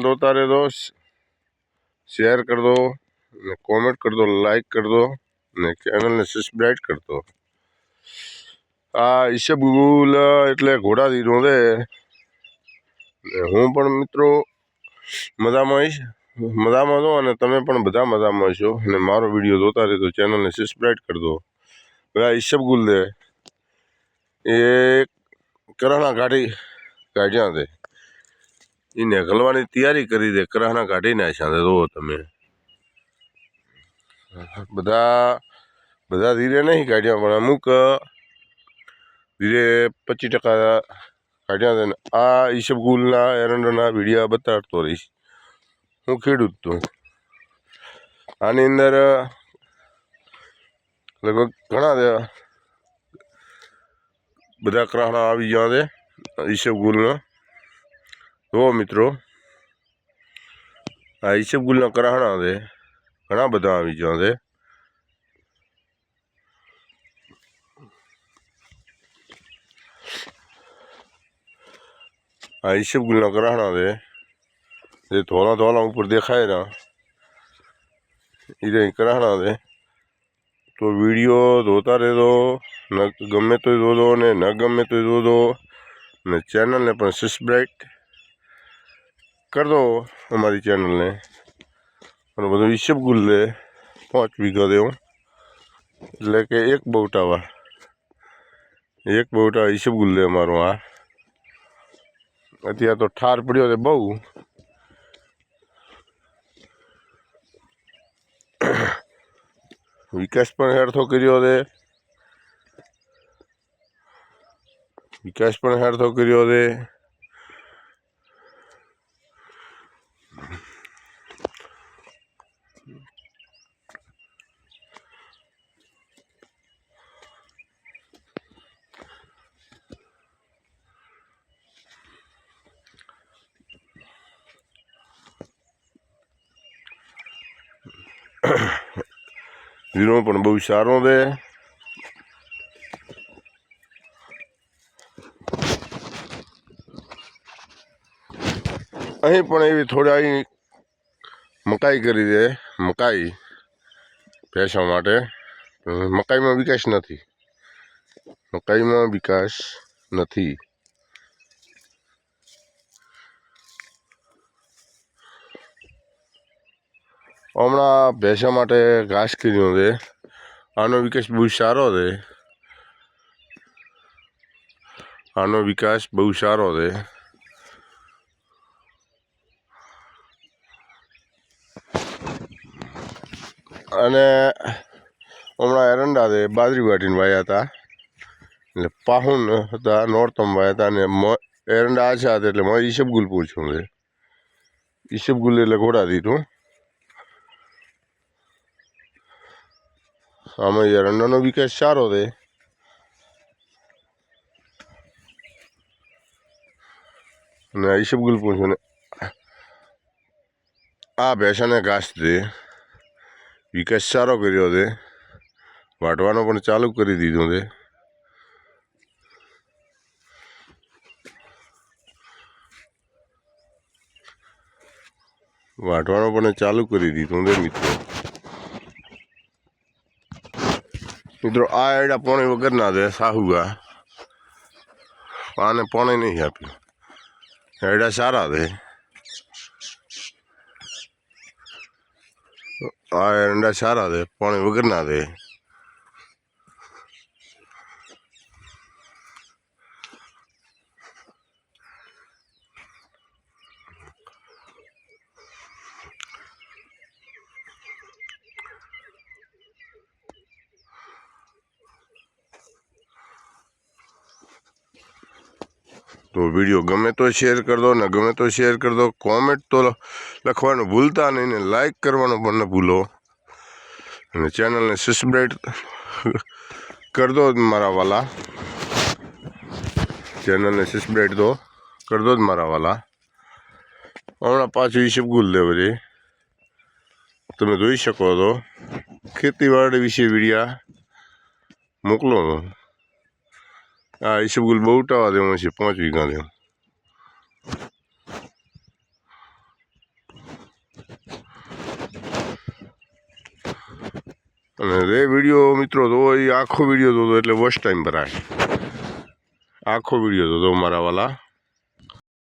दोता रहे दो, शेयर कर दो ने कॉमेंट कर दो, लाइक कर दो ने चैनल ने सब्सक्राइब कर दो। आ ईसबगुल एटले घोड़ाधीरो दे हूँ पण मित्रों मजामां छो अने तमे पण बधा मजामां छो अने मारो विडियो जोता रहो तो चैनल ने सब्सक्राइब कर दो। भाई ईसबगुल दे ये कराहना काढ़्या दे इने गलवानी तैयारी करी दे, कराहना काढ़ी नाख्या दे। जो तमे बधा बधा धीरे नहीं काढ़्या पण अमुक धीरे 25% काढ़्या दे। आ ईसबगुलना एरंडाना विडिया बताड़तो रहीश। हूँ खेडूत तो आनी अंदर लगभग घणा बधा कराहना आवी गया दे ईसबगुलना। जो मित्रों आ ईसबगुलना कराहना दे घणा बधा आवी गया दे। आ ईसबगुलना कराहना दे ये थोड़ा थोड़ा ऊपर देखाय रहा इधर कराहना दे। तो वीडियो धोता रह दो, न गमे तो दो दो ने न गमे तो दो दो ने चैनल ने पण सब्सक्राइब कर दो। हमारी चैनल ने बधु ईसबगुल दे 5 वीघा दे એટલે કે એક બહુટા ईसबगुल दे अमारो। आ अत्यार तो ठार पड्यो है बहु विकास पण हेरथो कर्यो दे, विकास पण हेरथो कर्यो दे। वीरो पण बहु सारो दे। अहीं पण एवी थोड़ा मकाई करी दे, मकाई भैंसा माटे। मकाई में विकास नहीं, मकाई में विकास नहीं। हमणा भैंसा माटे घास कर्यो दे, आनो विकास बहुत सारो दे, आनो विकास बहुत सारो दे। अने हमणा एरंडा दे बाजरी वाटीने वाया था એટલે પાહુન હતા નોરતમ વાયા હતા ને એરંડા આછા હતા એટલે મારે ઈસબગુલ પૂછ્યું છે। ઈસબગુલ એટલે ઘોડા દીધું આમાં એરંડાનો વિકાસ સારો છે। ને ઈસબગુલ પૂછ્યું ને આ ભેંસાને ઘાસ દે વિકાસ સારો કર્યો છે। વાટવાનો પણ ચાલુ કરી દીધું છે। वाटवानो पण चालू करी दीधुं दे मित्रों। मित्रों आ एड़ा पाणी वगर ना दे साहुआ आने पाणी नहीं आप्युं। एड़ा सारा दे आ एरंडा सारा दे पाणी वगर ना दे। तो वीडियो गमे तो शेयर कर दो, न गमे तो शेयर कर दो। कॉमेंट तो लखवानुं भूलता नहीं ने लाइक करवानुं पण न भूलो ने चैनल ने सब्सक्राइब कर दो मारा वाला। चैनल ने सब्सक्राइब दो कर दो मारा वाला। हमणा पाछुं ईसबगुल दे बधी तमे जोई शको तो खेतीवाड़ी विषे वीडिया मोकलो तो। आ ईसबगुल बहुटा देव 5 वीघा देव। અને એ વિડીયો મિત્રો તો એ આખો વિડીયો જોતો એટલે વોચ ટાઈમ ભરાય. આખો વિડીયો જોતો મારા વાલા